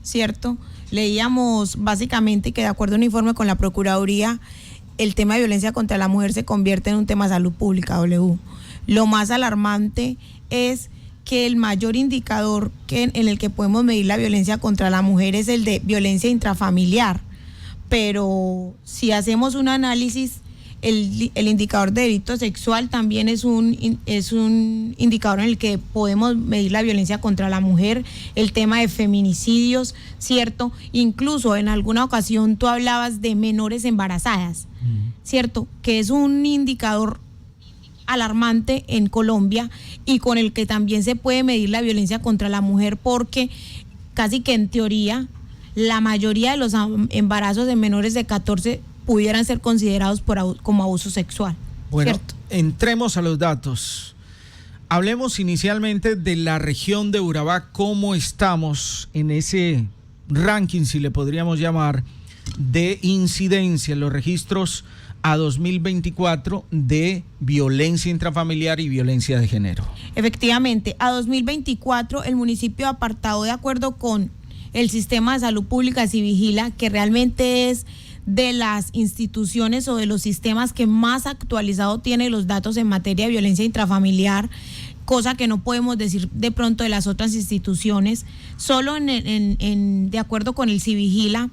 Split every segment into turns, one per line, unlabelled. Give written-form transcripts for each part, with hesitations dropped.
¿cierto? Leíamos básicamente que de acuerdo a un informe con la Procuraduría, el tema de violencia contra la mujer se convierte en un tema de salud pública, W. Lo más alarmante es que el mayor indicador en el que podemos medir la violencia contra la mujer es el de violencia intrafamiliar, pero si hacemos un análisis, el indicador de delito sexual también es un indicador en el que podemos medir la violencia contra la mujer, el tema de feminicidios, ¿cierto? Incluso en alguna ocasión tú hablabas de menores embarazadas, ¿cierto? Que es un indicador alarmante en Colombia y con el que también se puede medir la violencia contra la mujer, porque casi que en teoría la mayoría de los embarazos de menores de 14 pudieran ser considerados como abuso sexual.
Bueno,
¿cierto?
Entremos a los datos. Hablemos inicialmente de la región de Urabá, cómo estamos en ese ranking, si le podríamos llamar, de incidencia en los registros a 2024 de violencia intrafamiliar y violencia de género.
Efectivamente, a 2024 el municipio apartado, de acuerdo con el sistema de salud pública Civigila, que realmente es de las instituciones o de los sistemas que más actualizado tiene los datos en materia de violencia intrafamiliar, cosa que no podemos decir de pronto de las otras instituciones. Solo de acuerdo con el Civigila,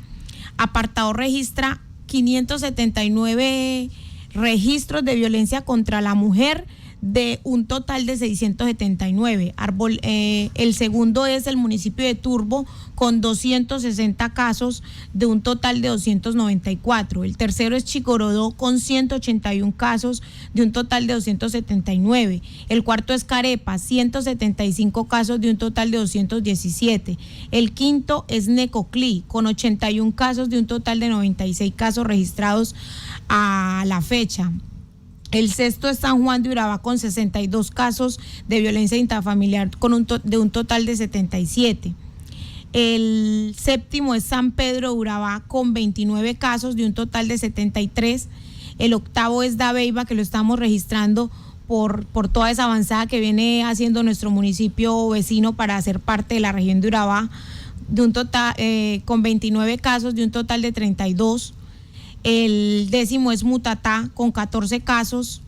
apartado registra 579 registros de violencia contra la mujer, de un total de 679. El segundo es el municipio de Turbo, con 260 casos de un total de 294. El tercero es Chicorodó, con 181 casos de un total de 279. El cuarto es Carepa, 175 casos de un total de 217. El quinto es Necoclí, con 81 casos de un total de 96 casos registrados a la fecha. El sexto es San Juan de Urabá, con 62 casos de violencia intrafamiliar de un total de 77. El séptimo es San Pedro de Urabá, con 29 casos de un total de 73. El octavo es Dabeiba, que lo estamos registrando por toda esa avanzada que viene haciendo nuestro municipio vecino para ser parte de la región de Urabá, de un total, con 29 casos de un total de 32. El décimo es Mutatá, con 14 casos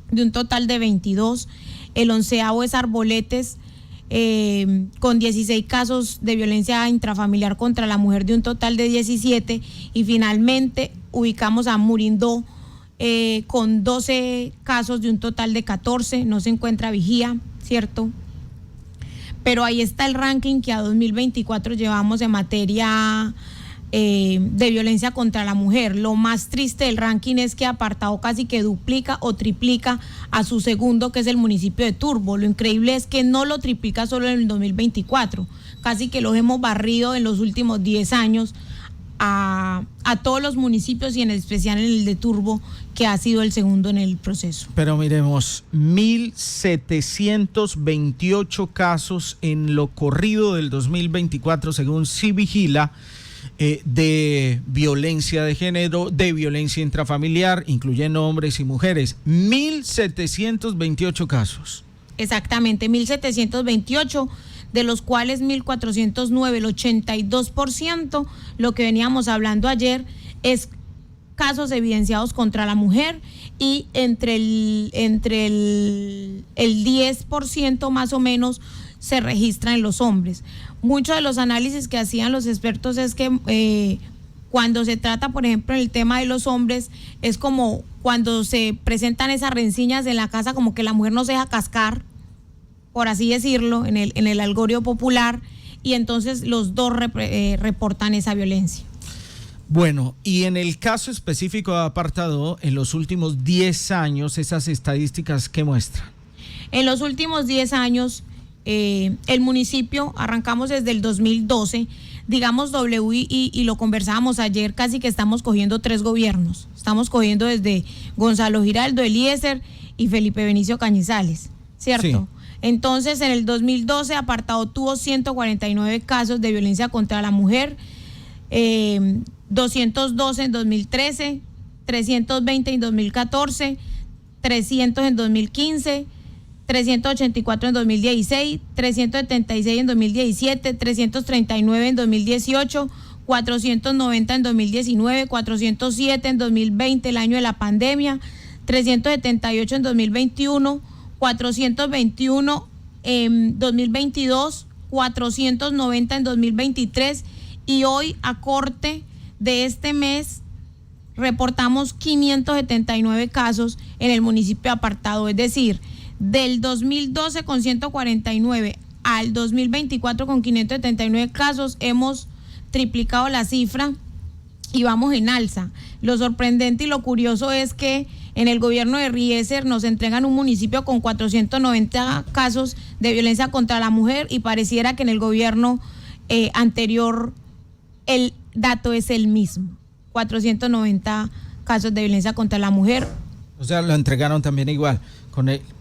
de un total de 22. El onceavo es Arboletes, con 16 casos de violencia intrafamiliar contra la mujer, de un total de 17. Y finalmente ubicamos a Murindó, con 12 casos de un total de 14. No se encuentra Vigía, ¿cierto? Pero ahí está el ranking que a 2024 llevamos en materia de violencia contra la mujer. Lo más triste del ranking es que apartado casi que duplica o triplica a su segundo, que es el municipio de Turbo. Lo increíble es que no lo triplica solo en el 2024, casi que los hemos barrido en los últimos 10 años a todos los municipios, y en especial en el de Turbo, que ha sido el segundo en el proceso.
Pero miremos, 1.728 casos en lo corrido del 2024, según Civigila, de violencia de género, de violencia intrafamiliar, incluyendo hombres y mujeres. 1.728 casos.
Exactamente, 1.728, de los cuales 1.409, el 82%, lo que veníamos hablando ayer, es casos evidenciados contra la mujer, y entre el 10% más o menos se registran en los hombres. Muchos de los análisis que hacían los expertos es que cuando se trata, por ejemplo, en el tema de los hombres, es como cuando se presentan esas rencillas en la casa, como que la mujer no se deja cascar, por así decirlo, en el algorio popular, y entonces los dos reportan esa violencia.
Bueno, y en el caso específico de apartado, en los últimos 10 años, esas estadísticas, ¿qué muestran?
En los últimos 10 años, el municipio, arrancamos desde el 2012, digamos y lo conversábamos ayer, casi que estamos cogiendo 3 gobiernos. Estamos cogiendo desde Gonzalo Giraldo, Eliezer y Felipe Benicio Cañizales, ¿cierto? Sí. Entonces, en el 2012, apartado tuvo 149 casos de violencia contra la mujer, 212 en 2013, 320 en 2014, 300 en 2015, 384 en 2016, 376 en 2017, 339 en 2018, 490 en 2019, 407 en 2020, el año de la pandemia, 378 en 2021, 421 en 2022, 490 en 2023 y hoy a corte de este mes reportamos 579 casos en el municipio de Apartado, es decir, del 2012 con 149 al 2024 con 579 casos hemos triplicado la cifra y vamos en alza. Lo sorprendente y lo curioso es que en el gobierno de Rieser nos entregan un municipio con 490 casos de violencia contra la mujer y pareciera que en el gobierno anterior el dato es el mismo, 490 casos de violencia contra la mujer.
O sea, lo entregaron también igual,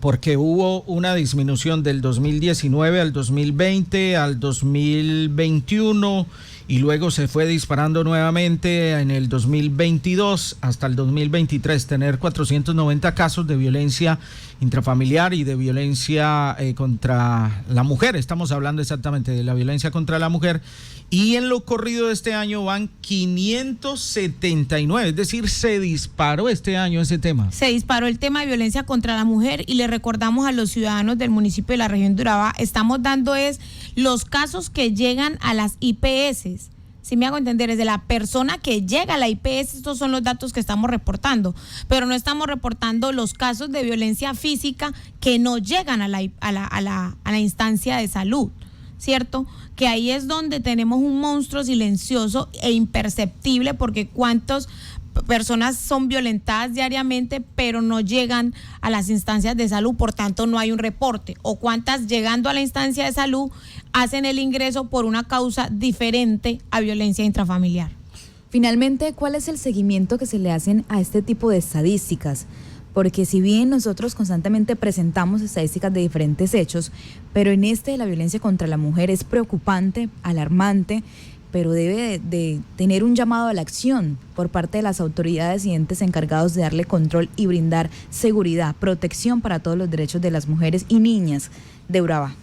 porque hubo una disminución del 2019 al 2020 al 2021 y luego se fue disparando nuevamente en el 2022 hasta el 2023, tener 490 casos de violencia intrafamiliar y de violencia contra la mujer. Estamos hablando exactamente de la violencia contra la mujer. Y en lo corrido de este año van 579, es decir, se disparó este año ese tema.
Se disparó el tema de violencia contra la mujer y le recordamos a los ciudadanos del municipio de la región de Urabá, estamos dando los casos que llegan a las IPS. Si me hago entender, es de la persona que llega a la IPS, estos son los datos que estamos reportando, pero no estamos reportando los casos de violencia física que no llegan a la instancia de salud, ¿cierto? Que ahí es donde tenemos un monstruo silencioso e imperceptible, porque cuántas personas son violentadas diariamente pero no llegan a las instancias de salud, por tanto no hay un reporte, o cuántas llegando a la instancia de salud hacen el ingreso por una causa diferente a violencia intrafamiliar.
Finalmente, ¿cuál es el seguimiento que se le hacen a este tipo de estadísticas? Porque si bien nosotros constantemente presentamos estadísticas de diferentes hechos, pero en de la violencia contra la mujer es preocupante, alarmante, pero debe de tener un llamado a la acción por parte de las autoridades y entes encargados de darle control y brindar seguridad, protección para todos los derechos de las mujeres y niñas de Urabá.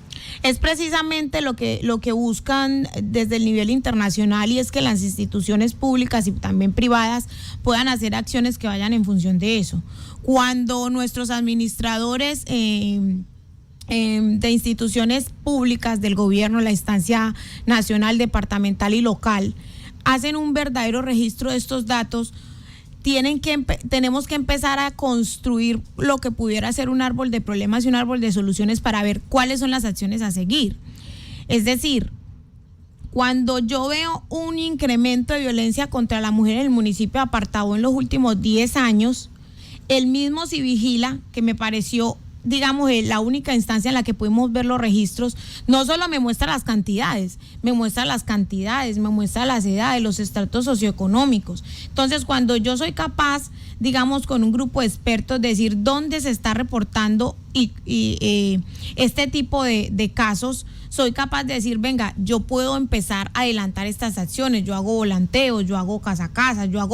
Es precisamente lo que buscan desde el nivel internacional, y es que las instituciones públicas y también privadas puedan hacer acciones que vayan en función de eso. Cuando nuestros administradores de instituciones públicas del gobierno, la instancia nacional, departamental y local, hacen un verdadero registro de estos datos, tenemos que empezar a construir lo que pudiera ser un árbol de problemas y un árbol de soluciones para ver cuáles son las acciones a seguir. Es decir, cuando yo veo un incremento de violencia contra la mujer en el municipio de Apartado en los últimos 10 años, el mismo Civigila, que me pareció, digamos, la única instancia en la que pudimos ver los registros, no solo me muestra las cantidades, me muestra las edades, los estratos socioeconómicos. Entonces, cuando yo soy capaz, digamos, con un grupo de expertos, de decir dónde se está reportando y este tipo de casos, soy capaz de decir, venga, yo puedo empezar a adelantar estas acciones, yo hago volanteos, yo hago casa a casa, yo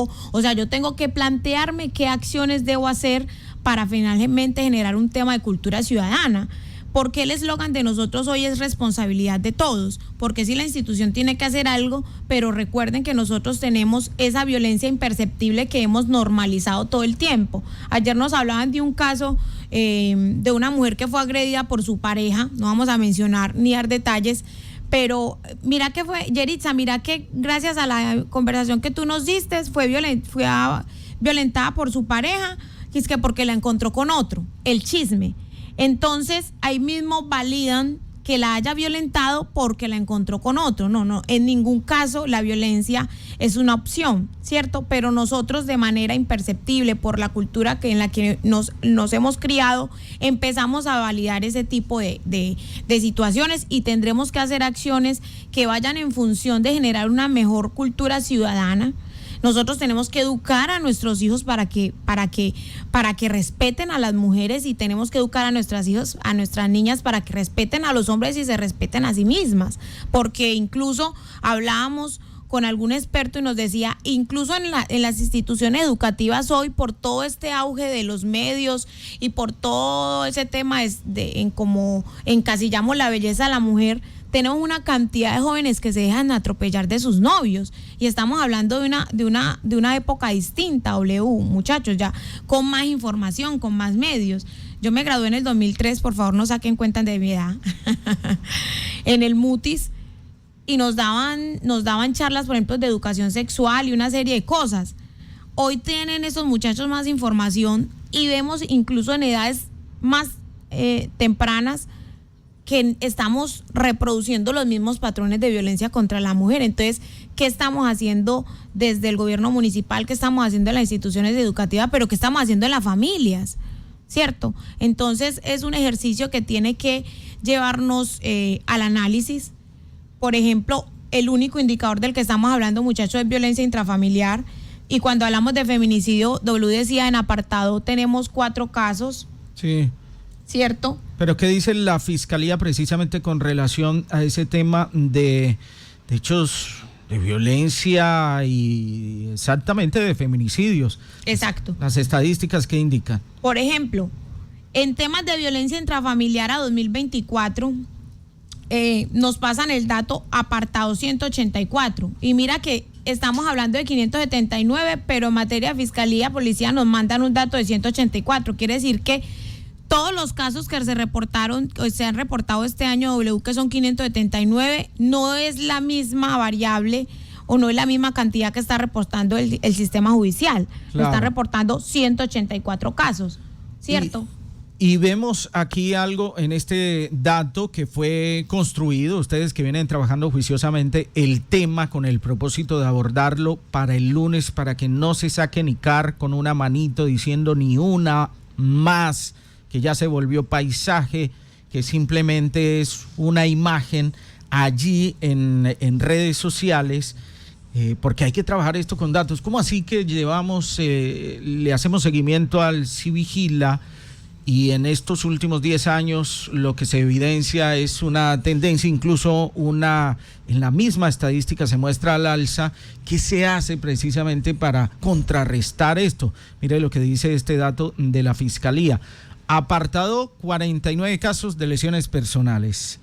tengo que plantearme qué acciones debo hacer para finalmente generar un tema de cultura ciudadana, porque el eslogan de nosotros hoy es responsabilidad de todos, porque sí, la institución tiene que hacer algo, pero recuerden que nosotros tenemos esa violencia imperceptible que hemos normalizado todo el tiempo. Ayer nos hablaban de un caso de una mujer que fue agredida por su pareja, no vamos a mencionar ni dar detalles, pero mira que fue, Yeritza, mira que gracias a la conversación que tú nos diste, fue violentada por su pareja, y es que porque la encontró con otro, el chisme. Entonces, ahí mismo validan que la haya violentado porque la encontró con otro. No, en ningún caso la violencia es una opción, ¿cierto? Pero nosotros, de manera imperceptible, por la cultura en la que nos hemos criado, empezamos a validar ese tipo de situaciones, y tendremos que hacer acciones que vayan en función de generar una mejor cultura ciudadana. Nosotros tenemos que educar a nuestros hijos para que respeten a las mujeres, y tenemos que educar a nuestras hijos, a nuestras niñas, para que respeten a los hombres y se respeten a sí mismas, porque incluso hablábamos con algún experto y nos decía, incluso en las instituciones educativas hoy, por todo este auge de los medios y por todo ese tema en cómo encasillamos la belleza de la mujer, tenemos una cantidad de jóvenes que se dejan atropellar de sus novios, y estamos hablando de una época distinta, muchachos, ya con más información, con más medios. Yo me gradué en el 2003, por favor no saquen cuentas de mi edad, en el Mutis, y nos daban charlas, por ejemplo, de educación sexual y una serie de cosas. Hoy tienen esos muchachos más información y vemos incluso en edades más tempranas que estamos reproduciendo los mismos patrones de violencia contra la mujer. Entonces, ¿qué estamos haciendo desde el gobierno municipal? ¿Qué estamos haciendo en las instituciones educativas? Pero ¿qué estamos haciendo en las familias? ¿Cierto? Entonces, es un ejercicio que tiene que llevarnos al análisis. Por ejemplo, el único indicador del que estamos hablando, muchachos, es violencia intrafamiliar. Y cuando hablamos de feminicidio, W decía, en apartado tenemos 4 casos.
Sí.
¿Cierto?
Pero ¿qué dice la Fiscalía precisamente con relación a ese tema de hechos de violencia y exactamente de feminicidios?
Exacto.
Las estadísticas que indican.
Por ejemplo, en temas de violencia intrafamiliar a 2024, nos pasan el dato apartado 184. Y mira que estamos hablando de 579, pero en materia de Fiscalía, Policía nos mandan un dato de 184. Quiere decir que todos los casos que se han reportado este año, W, que son 579, no es la misma variable o no es la misma cantidad que está reportando el sistema judicial.
Claro.
Lo están reportando 184 casos, ¿cierto?
Y vemos aquí algo en este dato que fue construido, ustedes que vienen trabajando juiciosamente el tema con el propósito de abordarlo para el lunes, para que no se saque ni car con una manito diciendo ni una más, que ya se volvió paisaje, que simplemente es una imagen allí en redes sociales, porque hay que trabajar esto con datos. ¿Cómo así que le hacemos seguimiento al Civigila y en estos últimos 10 años lo que se evidencia es una tendencia, incluso en la misma estadística se muestra al alza? ¿Qué se hace precisamente para contrarrestar esto? Mire lo que dice este dato de la Fiscalía. Apartado 49 casos de lesiones personales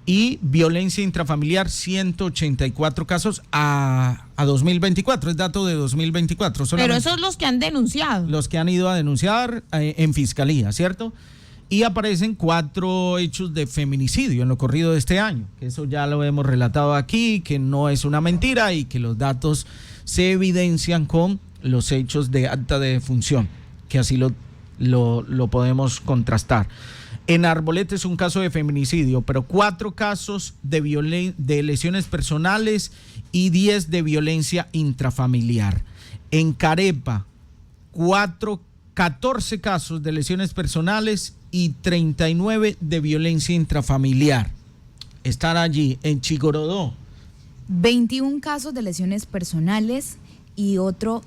y violencia intrafamiliar 184 casos a 2024, es dato de 2024.
Pero esos son los que han denunciado.
Los que han ido a denunciar en Fiscalía, ¿cierto? Y aparecen 4 hechos de feminicidio en lo corrido de este año, que eso ya lo hemos relatado aquí, que no es una mentira y que los datos se evidencian con los hechos de acta de defunción, que así lo podemos contrastar. En Arboleta es un caso de feminicidio, pero 4 casos de lesiones personales y 10 de violencia intrafamiliar. En Carepa, 14 casos de lesiones personales y 39 de violencia intrafamiliar. Están allí. En Chigorodó,
21 casos de lesiones personales y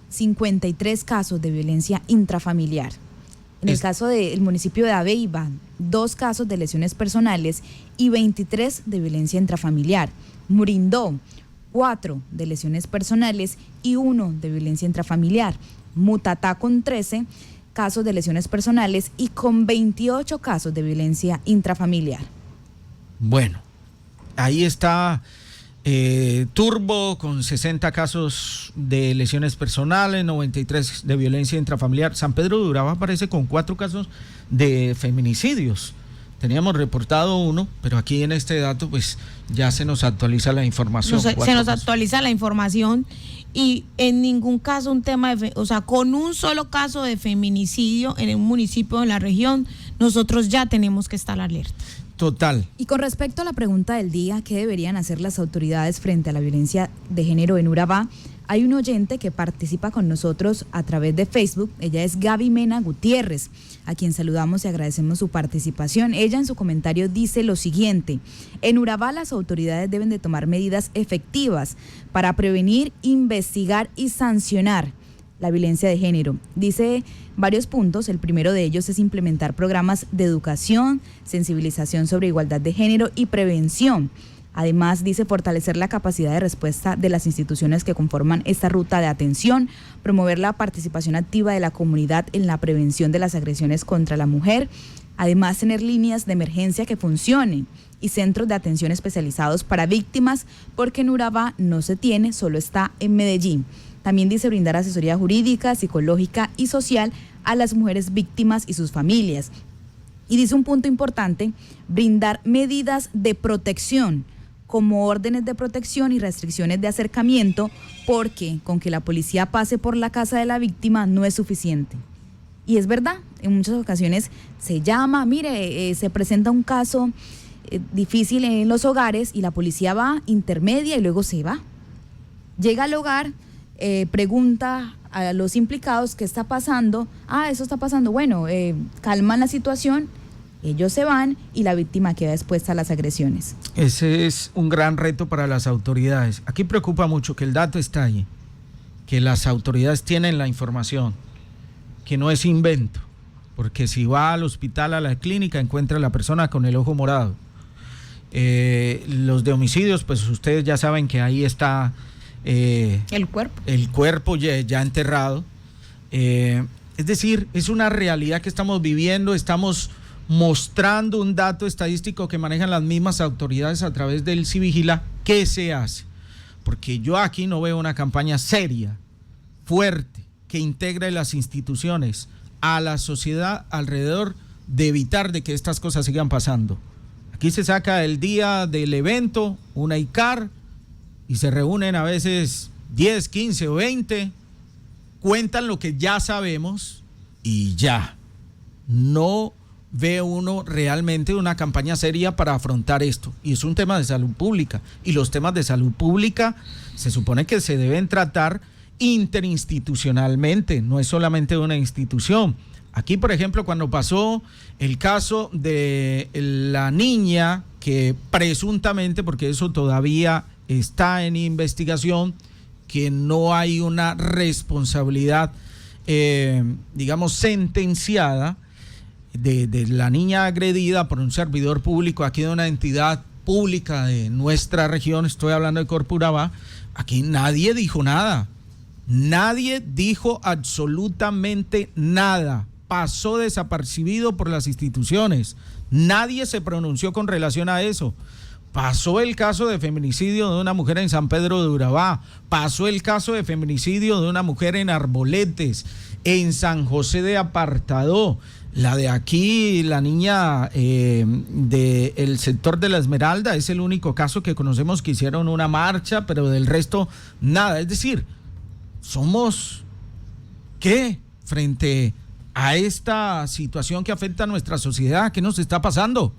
53 casos de violencia intrafamiliar. En el caso del municipio de Aveiva, 2 casos de lesiones personales y 23 de violencia intrafamiliar. Murindó, 4 de lesiones personales y 1 de violencia intrafamiliar. Mutatá con 13 casos de lesiones personales y con 28 casos de violencia intrafamiliar.
Bueno, ahí está Turbo con 60 casos de lesiones personales, 93 de violencia intrafamiliar. San Pedro de Urabá aparece con 4 casos de feminicidios. Teníamos reportado 1, pero aquí en este dato pues ya se nos actualiza la información.
Se nos actualiza la información y en ningún caso un tema con un solo caso de feminicidio en un municipio en la región, nosotros ya tenemos que estar alerta.
Total.
Y con respecto a la pregunta del día, ¿qué deberían hacer las autoridades frente a la violencia de género en Urabá? Hay un oyente que participa con nosotros a través de Facebook. Ella es Gaby Mena Gutiérrez, a quien saludamos y agradecemos su participación. Ella en su comentario dice lo siguiente: en Urabá las autoridades deben de tomar medidas efectivas para prevenir, investigar y sancionar la violencia de género. Dice varios puntos. El primero de ellos es implementar programas de educación, sensibilización sobre igualdad de género y prevención. Además, dice fortalecer la capacidad de respuesta de las instituciones que conforman esta ruta de atención, promover la participación activa de la comunidad en la prevención de las agresiones contra la mujer, además tener líneas de emergencia que funcionen y centros de atención especializados para víctimas, porque en Urabá no se tiene, solo está en Medellín. También dice brindar asesoría jurídica, psicológica y social a las mujeres víctimas y sus familias. Y dice un punto importante, brindar medidas de protección, como órdenes de protección y restricciones de acercamiento, porque con que la policía pase por la casa de la víctima no es suficiente. Y es verdad, en muchas ocasiones se llama, mire, se presenta un caso difícil en los hogares y la policía va, intermedia y luego se va. Llega al hogar, pregunta a los implicados qué está pasando. Eso está pasando, bueno, calman la situación, ellos se van y la víctima queda expuesta a las agresiones.
Ese es un gran reto para las autoridades. Aquí preocupa mucho que el dato está ahí, que las autoridades tienen la información, que no es invento, porque si va al hospital, a la clínica, encuentra a la persona con el ojo morado. Los de homicidios, pues ustedes ya saben que ahí está el cuerpo ya enterrado. Es decir, es una realidad que estamos viviendo, estamos mostrando un dato estadístico que manejan las mismas autoridades a través del Civigila. ¿Qué se hace? Porque yo aquí no veo una campaña seria, fuerte, que integre las instituciones a la sociedad alrededor de evitar de que estas cosas sigan pasando. Aquí se saca el día del evento, una ICAR, y se reúnen a veces 10, 15 o 20, cuentan lo que ya sabemos y ya. No ve uno realmente una campaña seria para afrontar esto. Y es un tema de salud pública. Y los temas de salud pública se supone que se deben tratar interinstitucionalmente, no es solamente una institución. Aquí, por ejemplo, cuando pasó el caso de la niña que presuntamente, porque eso todavía está en investigación, que no hay una responsabilidad, digamos, sentenciada de la niña agredida por un servidor público aquí de una entidad pública de nuestra región, estoy hablando de Corpo Urabá. Aquí nadie dijo nada, nadie dijo absolutamente nada, pasó desapercibido por las instituciones, nadie se pronunció con relación a eso. Pasó el caso de feminicidio de una mujer en San Pedro de Urabá, pasó el caso de feminicidio de una mujer en Arboletes, en San José de Apartadó, la de aquí, la niña del sector de la Esmeralda, es el único caso que conocemos que hicieron una marcha, pero del resto nada. Es decir, somos, ¿qué? Frente a esta situación que afecta a nuestra sociedad, ¿qué nos está pasando?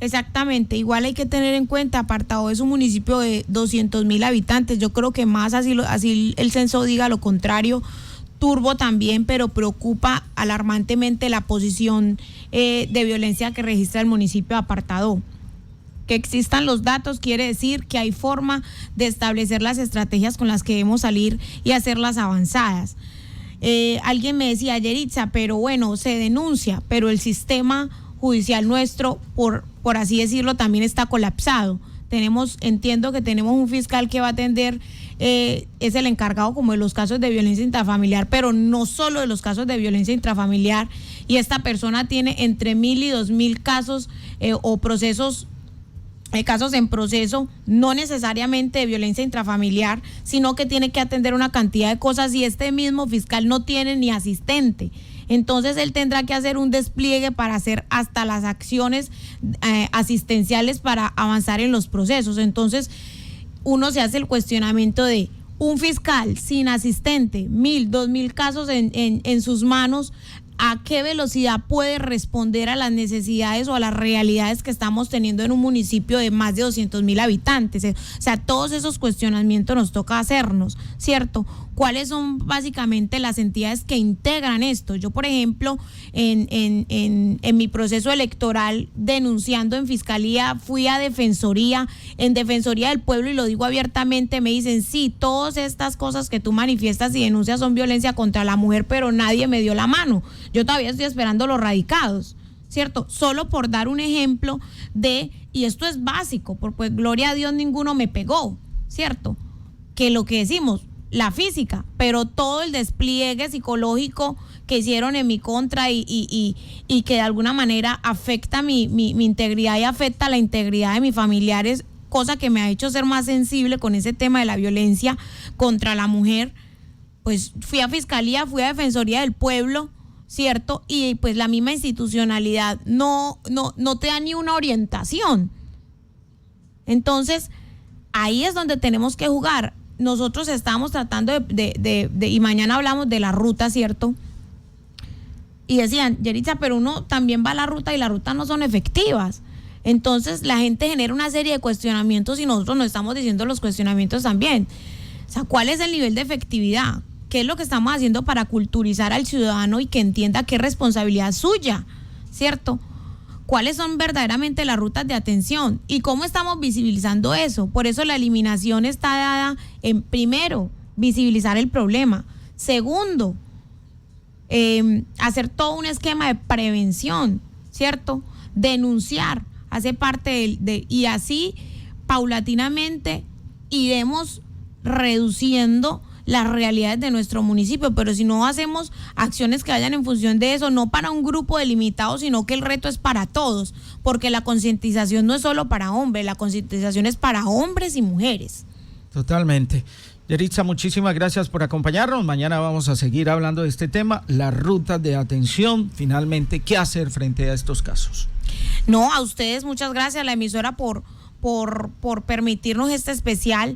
Exactamente, igual hay que tener en cuenta, Apartadó es un municipio de 200,000 habitantes, yo creo que más, así el censo diga lo contrario. Turbo también, pero preocupa alarmantemente la posición de violencia que registra el municipio de Apartadó. Que existan los datos quiere decir que hay forma de establecer las estrategias con las que debemos salir y hacerlas avanzadas. Alguien me decía, Yeritza, pero bueno, se denuncia, pero el sistema judicial nuestro, por así decirlo, también está colapsado. Entiendo que tenemos un fiscal que va a atender, es el encargado como de los casos de violencia intrafamiliar, pero no solo de los casos de violencia intrafamiliar, y esta persona tiene entre 1,000 y 2,000 casos o procesos, casos en proceso, no necesariamente de violencia intrafamiliar, sino que tiene que atender una cantidad de cosas y este mismo fiscal no tiene ni asistente. Entonces él tendrá que hacer un despliegue para hacer hasta las acciones asistenciales para avanzar en los procesos. Entonces uno se hace el cuestionamiento de un fiscal sin asistente, 1,000, 2,000 casos en sus manos, ¿a qué velocidad puede responder a las necesidades o a las realidades que estamos teniendo en un municipio de más de 200,000 habitantes? O sea, todos esos cuestionamientos nos toca hacernos, ¿cierto? ¿Cuáles son básicamente las entidades que integran esto? Yo, por ejemplo, en mi proceso electoral, denunciando en Fiscalía, fui a Defensoría, en Defensoría del Pueblo, y lo digo abiertamente, me dicen, sí, todas estas cosas que tú manifiestas y denuncias son violencia contra la mujer, pero nadie me dio la mano. Yo todavía estoy esperando los radicados, ¿cierto? Solo por dar un ejemplo y esto es básico, porque pues, gloria a Dios ninguno me pegó, ¿cierto? Que lo que decimos, la física, pero todo el despliegue psicológico que hicieron en mi contra y que de alguna manera afecta mi integridad y afecta la integridad de mis familiares, cosa que me ha hecho ser más sensible con ese tema de la violencia contra la mujer. Pues fui a Fiscalía, fui a Defensoría del Pueblo, ¿cierto? Y pues la misma institucionalidad no te da ni una orientación. Entonces, ahí es donde tenemos que jugar. Nosotros estamos tratando y mañana hablamos de la ruta, ¿cierto? Y decían, Yeritza, pero uno también va a la ruta y las rutas no son efectivas. Entonces la gente genera una serie de cuestionamientos y nosotros nos estamos diciendo los cuestionamientos también. O sea, ¿cuál es el nivel de efectividad? ¿Qué es lo que estamos haciendo para culturizar al ciudadano y que entienda qué responsabilidad suya, ¿cierto? ¿Cuáles son verdaderamente las rutas de atención? ¿Y cómo estamos visibilizando eso? Por eso la eliminación está dada en, primero, visibilizar el problema. Segundo, hacer todo un esquema de prevención, ¿cierto? Denunciar, hace parte y así paulatinamente iremos reduciendo las realidades de nuestro municipio, pero si no hacemos acciones que vayan en función de eso, no para un grupo delimitado, sino que el reto es para todos, porque la concientización no es solo para hombres, la concientización es para hombres y mujeres.
Totalmente. Yeritza, muchísimas gracias por acompañarnos. Mañana vamos a seguir hablando de este tema, las rutas de atención, finalmente, ¿qué hacer frente a estos casos?
No, a ustedes muchas gracias, a la emisora por permitirnos este especial.